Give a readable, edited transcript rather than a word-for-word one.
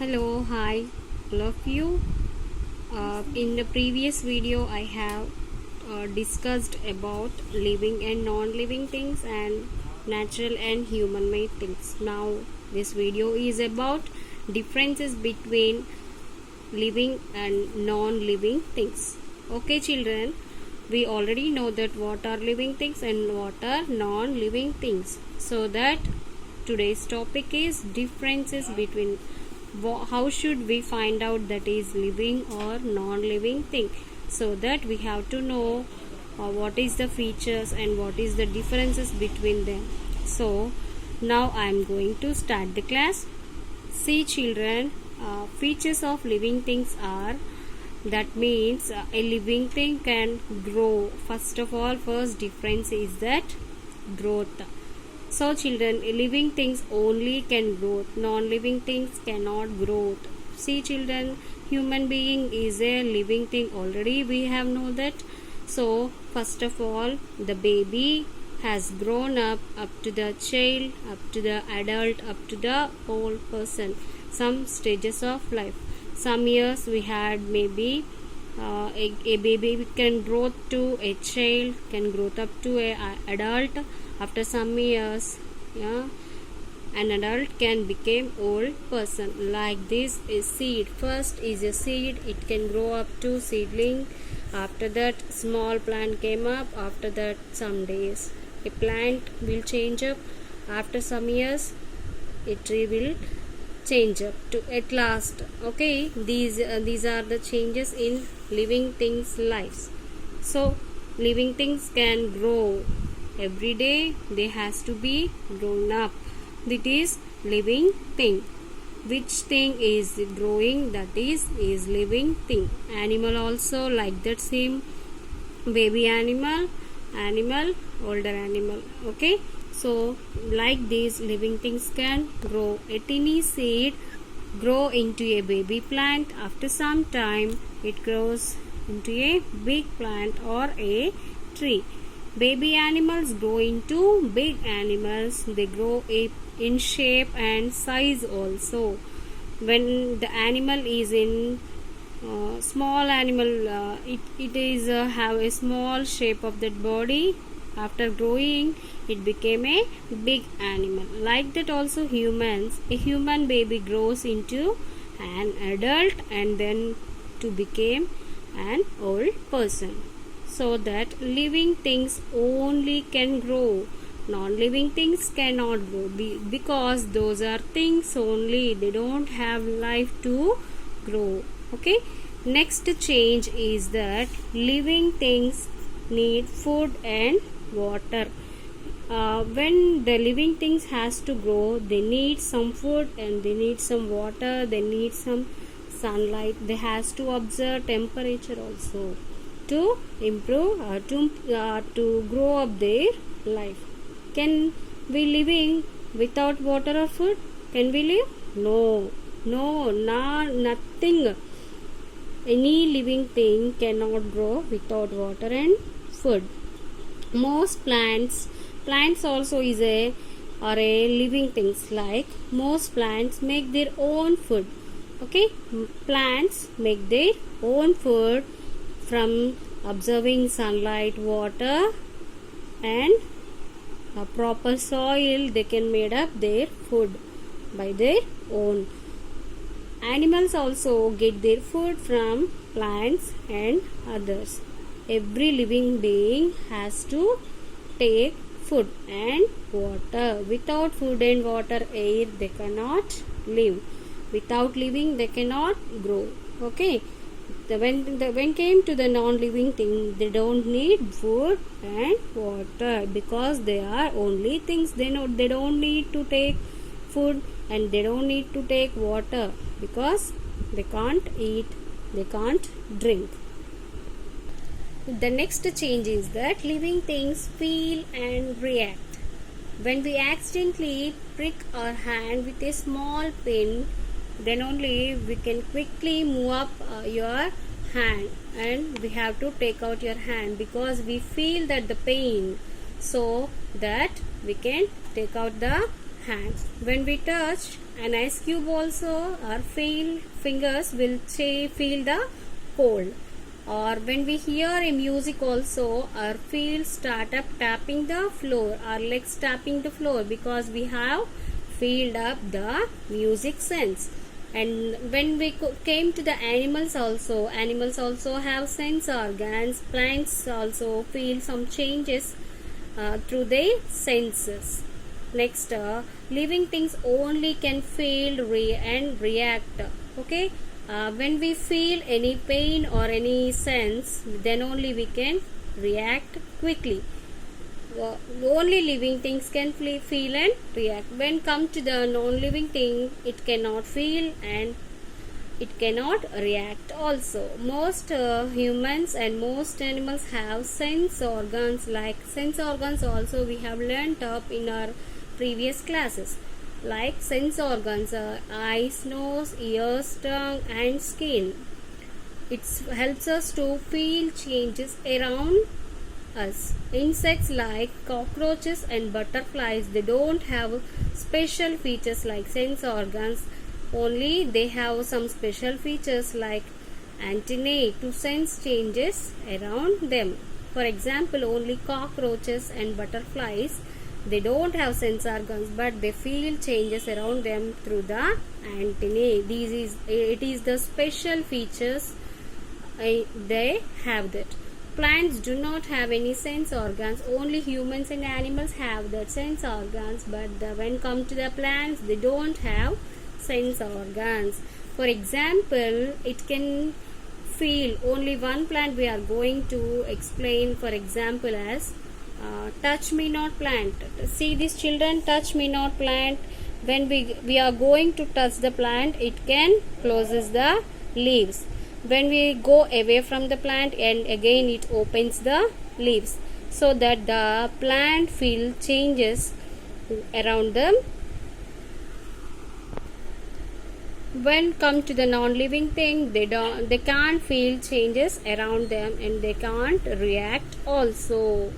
Hello, hi, all of you. In the previous video, I have discussed about living and non-living things and natural and human-made things. Now, this video is about differences between living and non-living things. Okay, children, we already know that what are living things and what are non-living things. So that today's topic is differences between how should we find out that is living or non-living thing. So that we have to know what is the features and what is the differences between them. So now I am going to start the class. See children, features of living things are, that means a living thing can grow. First of all, first difference is that growth. So children, living things only can grow, non-living things cannot grow. See children, human being is a living thing, already we have know that. So first of all, the baby has grown up to the child, up to the adult, up to the old person, some stages of life. Some years we had maybe a baby can grow to a child, can grow up to a adult. After some years, an adult can become old person. Like this is seed. First is a seed, it can grow up to seedling. After that, small plant came up. After that, some days a plant will change up. After some years, a tree will change up to at last. Okay, these are the changes in living things lives. So living things can grow every day, they has to be grown up. That is living thing. Which thing is growing? That is living thing. Animal also like that same, baby animal, older animal. Okay, so like these living things can grow. A tiny seed grow into a baby plant. After some time it grows into a big plant or a tree. Baby animals grow into big animals. They grow in shape and size also. When the animal is in small animal, it is have a small shape of that body. After growing, it became a big animal. Like that also humans, a human baby grows into an adult and then to become an old person. So that living things only can grow, non-living things cannot grow, because those are things only, they don't have life to grow. Okay, next change is that living things need food and water. When the living things has to grow, they need some food and they need some water, they need some sunlight, they has to observe temperature also to improve to grow up their life. Can we living without water or food? Can we live? No, nothing. Any living thing cannot grow without water and food. Most plants also is a living things. Like most plants make their own food. Okay, plants make their own food from observing sunlight, water and proper soil. They can made up their food by their own. Animals also get their food from plants and others. Every living being has to take food and water. Without food and water, air, they cannot live. Without living, they cannot grow. Okay, when came to the non-living thing, they don't need food and water because they are only things. They don't need to take food and they don't need to take water because they can't eat, they can't drink. The next change is that living things feel and react. When we accidentally prick our hand with a small pin, then only we can quickly move up your hand and we have to take out your hand because we feel that the pain, so that we can take out the hands. When we touch An ice cube also, our fingers will feel the cold. Or when we hear a music also, our feet start up tapping the floor, our legs tapping the floor, because we have filled up the music sense. And when we came to the animals also have sense organs. Plants also feel some changes through their senses. Next, living things only can feel and react. Okay, when we feel any pain or any sense, then only we can react quickly. Only living things can feel and react. When come to the non-living thing, it cannot feel and it cannot react also. Most humans and most animals have sense organs. Like sense organs also we have learnt up in our previous classes. Like sense organs, eyes, nose, ears, tongue and skin. It helps us to feel changes around us. Insects like cockroaches and butterflies, they don't have special features like sense organs. Only they have some special features like antennae to sense changes around them. For example, only cockroaches and butterflies, they don't have sense organs, but they feel changes around them through the antennae. It is the special features they have that. Plants do not have any sense organs. Only humans and animals have that sense organs, but when come to the plants, they don't have sense organs. For example, it can feel. Only one plant we are going to explain, for example, as touch me not plant. See these children, touch me not plant. When we are going to touch the plant, it can closes the leaves. When we go away from the plant, and again it opens the leaves, so that the plant feel changes around them. When come to the non-living thing, they can't feel changes around them and they can't react also.